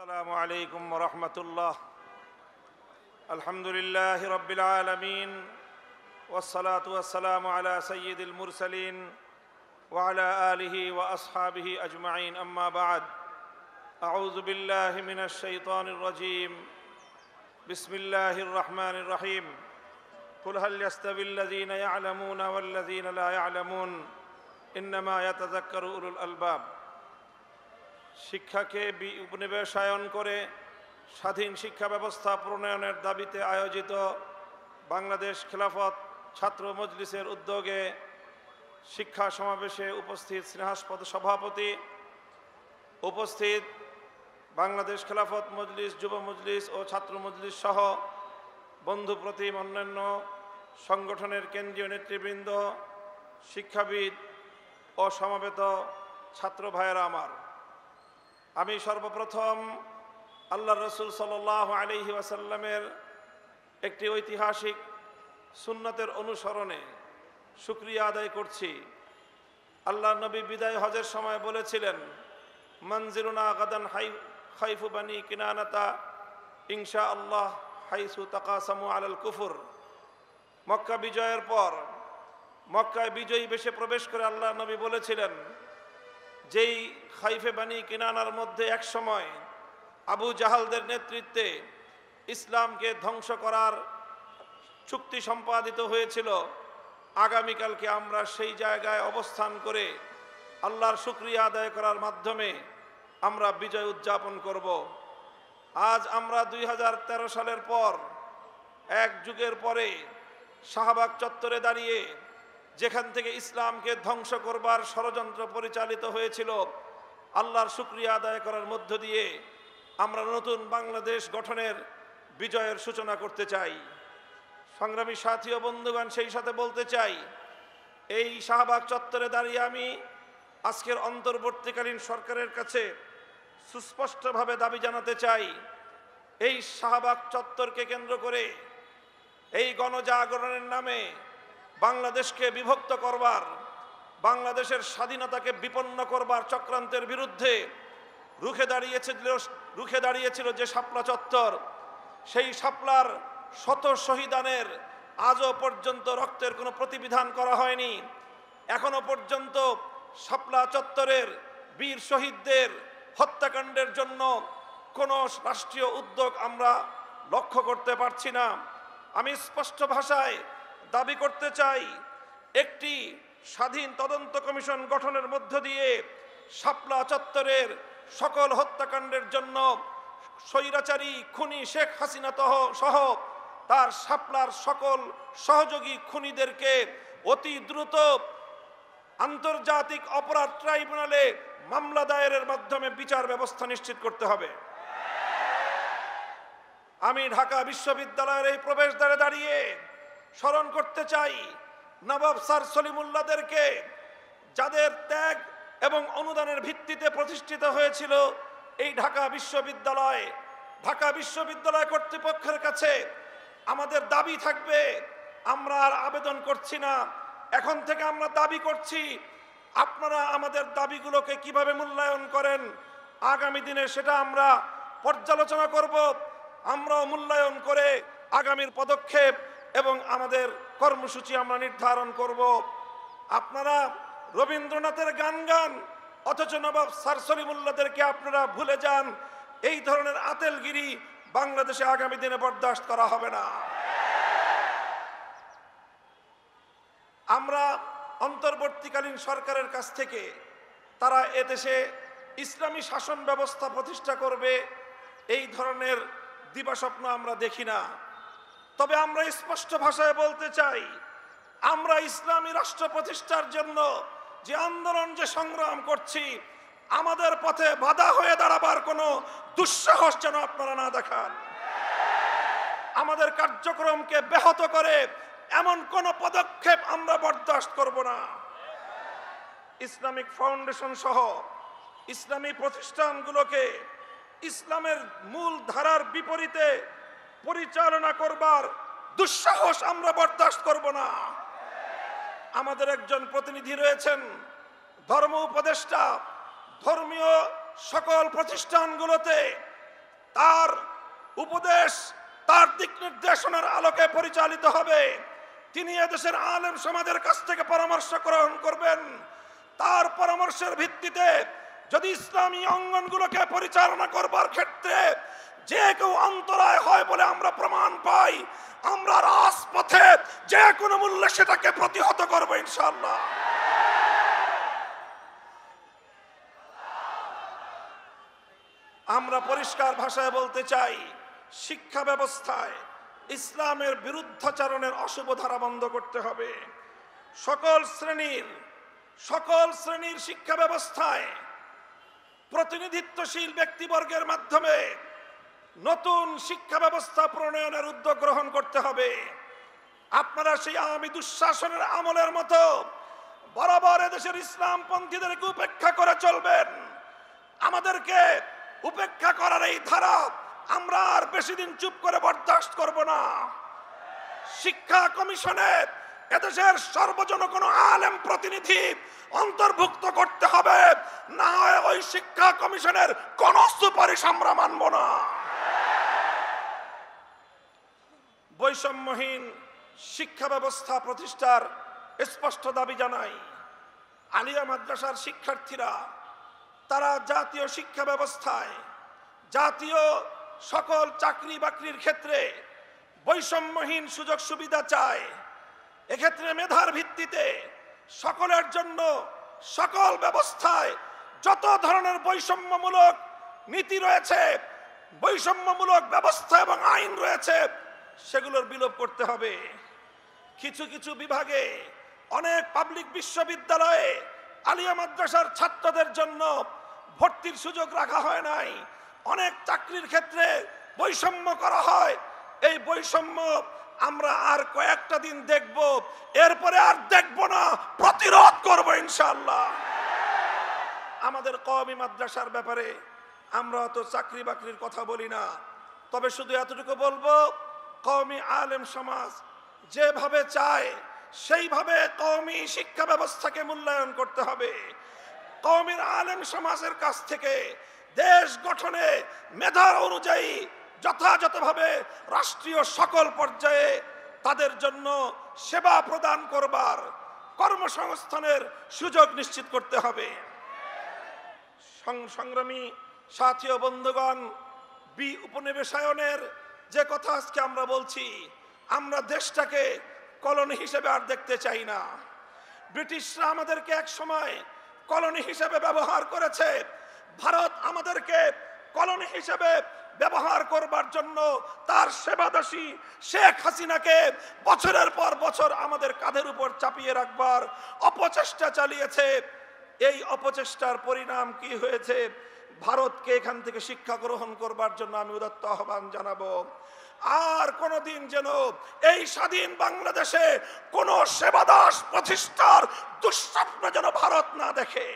السلام عليكم ورحمة الله. الحمد لله رب العالمين والصلاة والسلام على سيد المرسلين وعلى آله وأصحابه أجمعين. أما بعد، أعوذ بالله من الشيطان الرجيم. بسم الله الرحمن الرحيم. قل هل يستوي الذين يعلمون والذين لا يعلمون إنما يتذكر أولو الألباب. শিক্ষাকে উপনিবেশায়ন করে স্বাধীন শিক্ষা ব্যবস্থা প্রণয়নের দাবিতে আয়োজিত বাংলাদেশ খেলাফত ছাত্র মজলিসের উদ্যোগে শিক্ষা সমাবেশে উপস্থিত স্নেহাস্পদ সভাপতি, উপস্থিত বাংলাদেশ খেলাফত মজলিস, যুব মজলিস ও ছাত্র মজলিস সহ বন্ধু প্রতিম অন্যান্য সংগঠনের কেন্দ্রীয় নেতৃবৃন্দ, শিক্ষাবিদ ও সমবেত ছাত্র ভাইয়েরা আমার, আমি সর্বপ্রথম আল্লাহর রাসূল সাল্লাল্লাহু আলাইহি ওয়াসাল্লামের একটি ঐতিহাসিক সুন্নতের অনুসরণে শুকরিয়া আদায় করছি। আল্লাহর নবী বিদায় হজের সময় বলেছিলেন, মনজিলুনা গাদান খাইফু বানি কিনানাতা ইনশাআল্লাহ হাইসু তাকাসামু আলাল কুফর। মক্কা বিজয়ের পর মক্কায় বিজয়ী বেশে প্রবেশ করে আল্লাহর নবী বলেছিলেন, যেই খাইফে বানি কিনানার মধ্যে এক সময় আবু জাহালদের নেতৃত্বে ইসলামকে ধ্বংস করার চুক্তি সম্পাদিত হয়েছিল, আগামীকালকে আমরা সেই জায়গায় অবস্থান করে আল্লাহর শুকরিয়া আদায় করার মাধ্যমে আমরা বিজয় উদযাপন করব। আজ আমরা 2013 সালের পর এক যুগের পরে শাহবাগ চত্বরে দাঁড়িয়ে যেখান থেকে ইসলামকে ধ্বংস করবার ষড়যন্ত্র পরিচালিত হয়েছিল, আল্লাহর শুকরিয়া আদায় করার মধ্য দিয়ে আমরা নতুন বাংলাদেশ গঠনের বিজয়ের সূচনা করতে চাই। সংগ্রামী সাথী ও বন্ধুগণ, সেই সাথে বলতে চাই, এই শাহবাগ চত্বরে দাঁড়িয়ে আমি আজকের অন্তর্বর্তীকালীন সরকারের কাছে সুস্পষ্টভাবে দাবি জানাতে চাই, এই শাহবাগ চত্বরকে কেন্দ্র করে এই গণজাগরণের নামে বাংলাদেশকে বিভক্ত করবার, বাংলাদেশের স্বাধীনতাকে বিপন্ন করবার চক্রান্তের বিরুদ্ধে রুখে দাঁড়িয়েছিল যে শাপলা চত্বর, সেই শাপলার শত শহীদানের আজও পর্যন্ত রক্তের কোনো প্রতিবিধান করা হয়নি। এখনো পর্যন্ত শাপলা চত্বরের বীর শহীদদের হত্যাকাণ্ডের জন্য কোনো রাষ্ট্রীয় উদ্যোগ আমরা লক্ষ্য করতে পারছি না। আমি স্পষ্ট ভাষায় দাবি করতে চাই, একটি স্বাধীন তদন্ত কমিশন গঠনের মধ্য দিয়ে শাপলা চত্বরের সকল হত্যাকাণ্ডের জন্য স্বৈরাচারী খুনি শেখ হাসিনা সহ তার শাপলার সকল সহযোগী খুনিদেরকে অতি দ্রুত আন্তর্জাতিক অপরাধ ট্রাইব্যুনালে মামলা দায়েরের মাধ্যমে বিচার ব্যবস্থা নিশ্চিত করতে হবে। আমি ঢাকা বিশ্ববিদ্যালয়ের এই প্রবেশদ্বারে দাঁড়িয়ে স্মরণ করতে চাই নবাব স্যার সলিমুল্লাহদেরকে, যাদের ত্যাগ এবং অনুদানের ভিত্তিতে প্রতিষ্ঠিত হয়েছিল এই ঢাকা বিশ্ববিদ্যালয়। ঢাকা বিশ্ববিদ্যালয় কর্তৃপক্ষের কাছে আমাদের দাবি থাকবে, আমরা আর আবেদন করছি না, এখন থেকে আমরা দাবি করছি, আপনারা আমাদের দাবিগুলোকে কিভাবে মূল্যায়ন করেন আগামী দিনে সেটা আমরা পর্যালোচনা করব। আমরাও মূল্যায়ন করে আগামীর পদক্ষেপ এবং আমাদের কর্মসূচি আমরা নির্ধারণ করব। আপনারা রবীন্দ্রনাথের গান অথচ নবাব স্যার সলিমুল্লাহদেরকে আপনারা ভুলে যান, এই ধরনের আতেলগিরি বাংলাদেশে আগামী দিনে বরদাস্ত করা হবে না। আমরা অন্তর্বর্তীকালীন সরকারের কাছ থেকে তারা এদেশে ইসলামী শাসন ব্যবস্থা প্রতিষ্ঠা করবে এই ধরনের দিবাস্বপ্ন আমরা দেখি না। তবে আমরা স্পষ্ট ভাষায় বলতে চাই, আমরা ইসলামী রাষ্ট্র প্রতিষ্ঠার জন্য যে আন্দোলন, যে সংগ্রাম করছি, আমাদের পথে বাধা হয়ে দাঁড়াবার কোনো দুঃসাহস যেন আপনারা না দেখান। আমাদের কার্যক্রমকে ব্যাহত করে এমন কোন পদক্ষেপ আমরা বরদাস্ত করব না। ইসলামিক ফাউন্ডেশন সহ ইসলামী প্রতিষ্ঠানগুলোকে ইসলামের মূল ধারার বিপরীতে পরিচালনা করবার দুঃসাহস আমরা বরদাস্ত করব না। আমাদের একজন প্রতিনিধি রয়েছেন, ধর্ম উপদেষ্টা, ধর্মীয় সকল প্রতিষ্ঠানগুলোতে তার উপদেশ, তার দিক নির্দেশনার আলোকে পরিচালিত হবে। তিনি এদেশের আলেম সমাজের কাছ থেকে পরামর্শ গ্রহণ করবেন। তার পরামর্শের ভিত্তিতে যদি ইসলামী অঙ্গনগুলোকে পরিচালনা করবার ক্ষেত্রে যে কেউ অন্তরায় হয় বলে আমরা প্রমাণ পাই, আমরা রাজপথে যে কোনো মূল্যে সেটাকে প্রতিহত করব ইনশাআল্লাহ। আমরা পরিষ্কার ভাষায় বলতে চাই, শিক্ষা ব্যবস্থায় ইসলামের বিরুদ্ধাচরণের অশুভ ধারা বন্ধ করতে হবে। সকল শ্রেণীর শিক্ষা ব্যবস্থায় প্রতিনিধিত্বশীল ব্যক্তিবর্গের মাধ্যমে নতুন শিক্ষা ব্যবস্থা প্রণয়নের উদ্যোগ গ্রহণ করতে হবে। আপনারা সেই আওয়ামী দুঃশাসনের আমলের মতো বরাবর এদেশের ইসলামপন্থীদেরকে উপেক্ষা করে চলবেন। আমাদেরকে উপেক্ষা করার এই ধারা আমরা আর বেশি দিন চুপ করে বরদাস্ত করব না। শিক্ষা কমিশনে এদেশের সর্বজন কোনো আলেম প্রতিনিধি অন্তর্ভুক্ত করতে হবে, না হয় ওই শিক্ষা কমিশনের কোন সুপারিশ আমরা মানব না। বৈষম্যহীন শিক্ষা ব্যবস্থা প্রতিষ্ঠার স্পষ্ট দাবি জানাই। আলিয়া মাদ্রাসার শিক্ষার্থীরা তারা জাতীয় শিক্ষা ব্যবস্থায় জাতীয় সকল চাকরি বাকরির ক্ষেত্রে বৈষম্যহীন সুযোগ সুবিধা চায়। এক্ষেত্রে মেধার ভিত্তিতে সকলের জন্য সকল ব্যবস্থায় যত ধরনের বৈষম্যমূলক নীতি রয়েছে, বৈষম্যমূলক ব্যবস্থা এবং আইন রয়েছে, সেগুলোর বিলোপ করতে হবে। কিছু কিছু বিভাগে, অনেক পাবলিক বিশ্ববিদ্যালয়ে আলিয়া মাদ্রাসার ছাত্রদের জন্য ভর্তির সুযোগ রাখা হয় নাই। অনেক চাকরির ক্ষেত্রে বৈষম্য করা হয়। এই বৈষম্য আমরা আর কয়েকটা দিন দেখব, এরপরে আর দেখব না, প্রতিরোধ করব ইনশাআল্লাহ। আমাদের কওমি মাদ্রাসার ব্যাপারে আমরা অত চাকরি বাকরির কথা বলি না, তবে শুধু এতটুকু বলবো, কওমি আলেম সমাজ যেভাবে চায় সেইভাবে কওমি শিক্ষা ব্যবস্থাকে মূল্যায়ন করতে হবে। কওমি আলেম সমাজের কাছ থেকে দেশ গঠনে মেধার অনুযায়ী যথাযথভাবে রাষ্ট্রীয় সকল পর্যায়ে তাদের জন্য সেবা প্রদান করবার, কর্মসংস্থানের সুযোগ নিশ্চিত করতে হবে। সংগ্রামী সাথী ও বন্ধুগণ, উপনিবেশায়নের যে কথা আজকে আমরা বলছি, আমরা দেশটাকে কলোনি হিসেবে আর দেখতে চাই না। ব্রিটিশরা আমাদেরকে এক সময় কলোনি হিসেবে ব্যবহার করেছে। ভারত আমাদেরকে কলোনি হিসেবে ব্যবহার করবার জন্য তার সেবাদাসী শেখ হাসিনাকে বছরের পর বছর আমাদের কাঁধের উপর চাপিয়ে রাখবার অপচেষ্টা চালিয়েছে। এই অপচেষ্টার পরিণাম কি হয়েছে? ভারতকে এখান থেকে শিক্ষা গ্রহণ করবার জন্য আমি উদাত্ত আহ্বান জানাবো। আর কোনদিন যেন এই স্বাধীন বাংলাদেশে কোন সেবাদাস প্রতিষ্ঠার দুঃস্বপ্ন যেন ভারত না দেখে।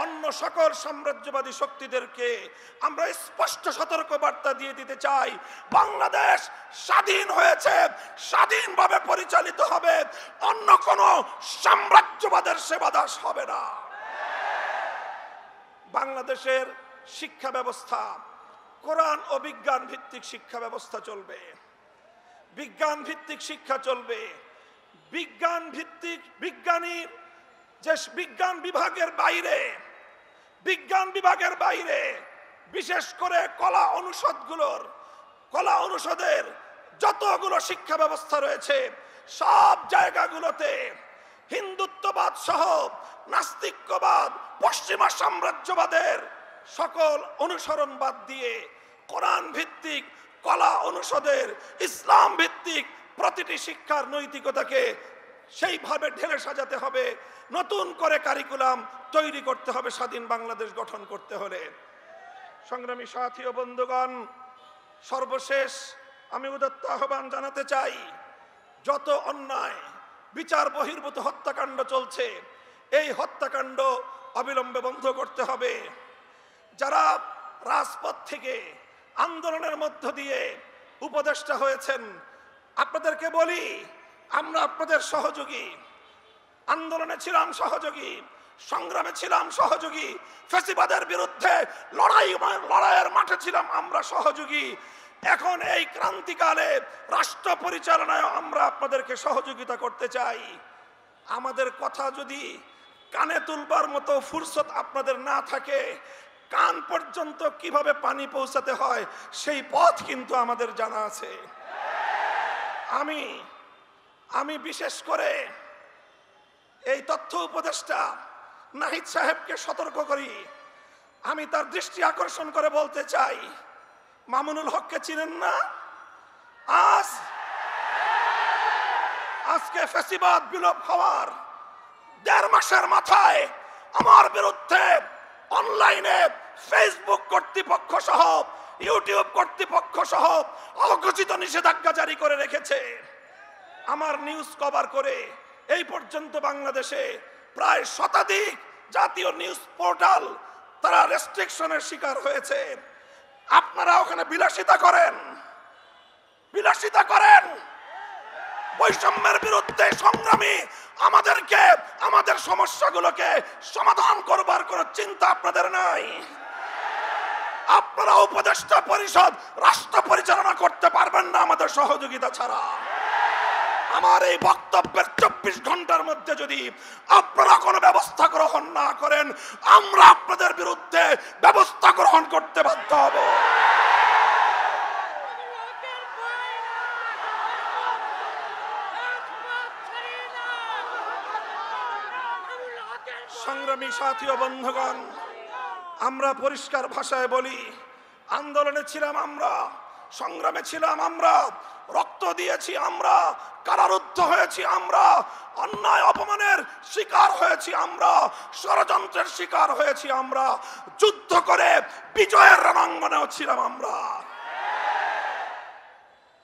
অন্য সকল সাম্রাজ্যবাদী শক্তিদেরকে আমরা স্পষ্ট সতর্ক বার্তা দিয়ে দিতে চাই, বাংলাদেশ স্বাধীন হয়েছে, স্বাধীনভাবে পরিচালিত হবে, অন্য কোন সাম্রাজ্যবাদের সেবাদাস হবে না। বাংলাদেশের শিক্ষা ব্যবস্থা কোরআন ও বিজ্ঞান ভিত্তিক শিক্ষা ব্যবস্থা চলবে, বিজ্ঞান ভিত্তিক শিক্ষা চলবে। বিজ্ঞান ভিত্তিক বিজ্ঞানীর যে বিজ্ঞান বিভাগের বাইরে বিশেষ করে কলা অনুষদের যতগুলো শিক্ষা ব্যবস্থা রয়েছে, সব জায়গাগুলোতে হিন্দুত্ববাদ সহ নাস্তিক্যবাদ, পশ্চিমা সাম্রাজ্যবাদের সকল অনুসরণ বাদ দিয়ে কোরআন ভিত্তিক কলা অনুষদের ইসলাম ভিত্তিক প্রতিটি শিক্ষার নৈতিকতাকে সেইভাবে ঢেলে সাজাতে হবে। নতুন করে কারিকুলাম তৈরি করতে হবে স্বাধীন বাংলাদেশ গঠন করতে হলে। সংগ্রামী সাথী ও বন্ধুগণ, সর্বশেষ আমি উদাত্ত আহ্বান জানাতে চাই, যত অন্যায় বিচার বহির্ভূত হত্যাকাণ্ড চলছে, এই হত্যাকাণ্ড অবিলম্বে বন্ধ করতে হবে। যারা রাজপথ থেকে আন্দোলনের মধ্য দিয়ে উপদেষ্টা হয়েছেন, আপনাদেরকে বলি, আমরা আপনাদের সহযোগী, আন্দোলনে ছিলাম সহযোগী, সংগ্রামে ছিলাম সহযোগী, ফ্যাসিবাদের বিরুদ্ধে লড়াইয়ের মাঠে ছিলাম আমরা সহযোগী। এখন এই ক্রান্তিকালে রাষ্ট্র পরিচালনায় আমরা আপনাদেরকে সহযোগিতা করতে চাই। আমাদের কথা যদি কানে তুলবার মতো ফুরসত আপনাদের না থাকে, কান পর্যন্ত কিভাবে পানি পৌঁছাতে হয় সেই পথ কিন্তু আমাদের জানা আছে। আমি বিশেষ করে এই তথ্য উপদেষ্টা নাহিদ সাহেবকে সতর্ক করি। আমি তার দৃষ্টি আকর্ষণ করে বলতে চাই, মামুনুল হককে চিনেন না? আজকে ফ্যাসিবাদ বিলোপ হওয়ার 1.5 মাসের মাথায় আমার বিরুদ্ধে অনলাইনে ফেসবুক কর্তৃপক্ষ সহ ইউটিউব কর্তৃপক্ষ সহ অঘোষিত নিষেধাজ্ঞা জারি করে রেখেছে। আমার নিউজ কভার করে এই পর্যন্ত বাংলাদেশে প্রায় শতাধিক জাতীয় নিউজ পোর্টাল তারা রেস্ট্রিকশনের শিকার হয়েছে। আপনারা ওখানে বিলাসিতা করেন। বৈষম্যের বিরুদ্ধে সংগ্রামী আমাদেরকে আমাদের সমস্যাগুলোকে সমাধান করবার কোনো চিন্তা আপনাদের নাই। আপনারা উপদেষ্টা পরিষদ রাষ্ট্র পরিচালনা করতে পারবেন না আমাদের সহযোগিতা ছাড়া। আমার এই বক্তব্যের 24 ঘন্টার মধ্যে যদি আপনারা কোনো ব্যবস্থা গ্রহণ না করেন, আমরা আপনাদের বিরুদ্ধে ব্যবস্থা গ্রহণ করতে বাধ্য হব। সংগ্রামী সাথী ও বন্ধুগণ, আমরা পরিষ্কার ভাষায় বলি, আন্দোলনে ছিলাম আমরা, সংগ্রামে ছিলাম আমরা, রক্ত দিয়েছি আমরা, কারারুদ্ধ হয়েছি আমরা, অন্যায় অপমানের শিকার হয়েছি আমরা, ষড়যন্ত্রের শিকার হয়েছি আমরা, যুদ্ধ করে বিজয়ের রণাঙ্গনেও ছিলাম আমরা।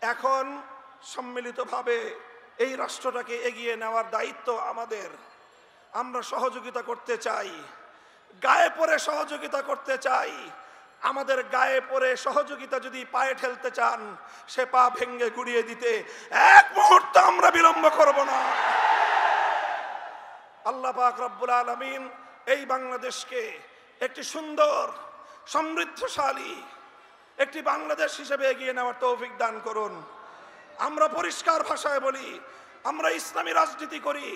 এখন সম্মিলিতভাবে এই রাষ্ট্রটাকে এগিয়ে নেওয়ার দায়িত্ব আমাদের। আমরা সহযোগিতা করতে চাই, গায়ে পড়ে সহযোগিতা করতে চাই। আমাদের গায়ে পড়ে সহযোগিতা যদি পায়ে ঠেলতে চান, সে পা ভেঙ্গে গুড়িয়ে দিতে এক মুহূর্ত আমরা বিলম্ব করব না। আল্লাহ পাক রব্বুল আলামিন এই বাংলাদেশকে একটি সুন্দর, সমৃদ্ধশালী একটি বাংলাদেশ হিসেবে এগিয়ে নেওয়ার তৌফিক দান করুন। আমরা পরিষ্কার ভাষায় বলি, আমরা ইসলামী রাজনীতি করি।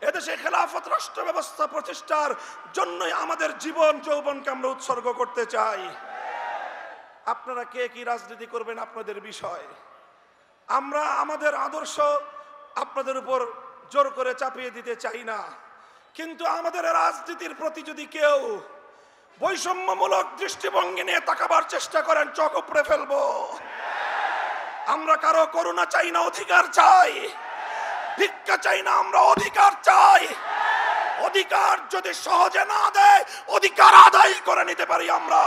এদেশে খেলাফত রাষ্ট্র ব্যবস্থা প্রতিষ্ঠার জন্যই আমাদের জীবন যৌবনকে আমরা উৎসর্গ করতে চাই। আপনারা কে কি রাজনীতি করবেন আপনাদের বিষয়। আমরা আমাদের আদর্শ আপনাদের উপর জোর করে চাপিয়ে দিতে চাই না, কিন্তু আমাদের রাজনীতির প্রতি যদি কেউ বৈষম্যমূলক দৃষ্টিভঙ্গি নিয়ে তাকাবার চেষ্টা করেন, চোখ উপড়ে ফেলবো। আমরা কারো করুণা চাই না, অধিকার চাই। ভিক্ষা চাই না, আমরা অধিকার চাই। অধিকার যদি সহজে না দেয়, অধিকার আদায় করে নিতে পারি আমরা।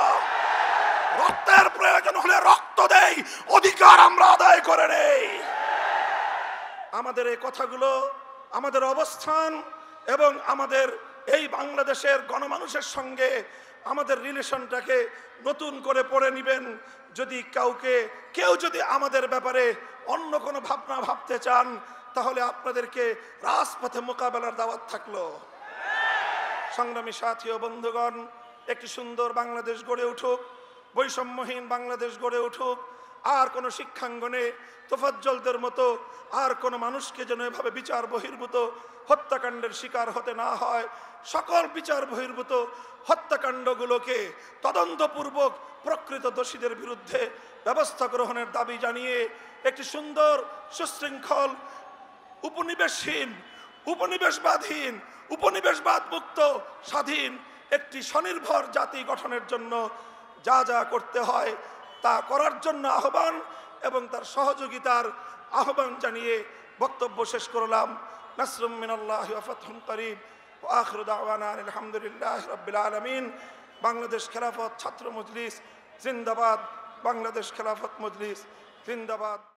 রক্তের প্রয়োজন হলে রক্ত দেই, অধিকার আমরা আদায় করে নেই। আমাদের এই কথাগুলো, আমাদের অবস্থান এবং আমাদের এই বাংলাদেশের গণমানুষের সঙ্গে আমাদের রিলেশনটাকে নতুন করে পড়ে নেবেন। যদি কেউ যদি আমাদের ব্যাপারে অন্য কোনো ভাবনা ভাবতে চান, তাহলে আপনাদেরকে রাজপথে মোকাবেলার দাওয়াত থাকলো। সংগ্রামী সাথী ও বন্ধুগণ, একটি সুন্দর বাংলাদেশ গড়ে উঠুক, বৈষম্যহীন বাংলাদেশ গড়ে উঠুক। আর কোনো শিক্ষাঙ্গনে তোফাজ্জলদের মতো আর কোনো মানুষকে যেন এভাবে বিচার বহির্ভূত হত্যাকাণ্ডের শিকার হতে না হয়। সকল বিচার বহির্ভূত হত্যাকাণ্ডগুলোকে তদন্তপূর্বক প্রকৃত দোষীদের বিরুদ্ধে ব্যবস্থা গ্রহণের দাবি জানিয়ে একটি সুন্দর, সুশৃঙ্খল, উপনিবেশহীন, উপনিবেশবাদহীন, উপনিবেশবাদ মুক্ত, স্বাধীন একটি স্বনির্ভর জাতি গঠনের জন্য যা যা করতে হয় তা করার জন্য আহ্বান এবং তার সহযোগিতার আহ্বান জানিয়ে বক্তব্য শেষ করলাম। নাসরুম মিনাল্লাহি ওয়া ফাতহুন করিব ওয়া আখিরু দাওয়ানা আলহামদুলিল্লাহি রাব্বিল আলামিন। বাংলাদেশ খেলাফত ছাত্র মজলিস জিন্দাবাদ। বাংলাদেশ খেলাফত মজলিস জিন্দাবাদ।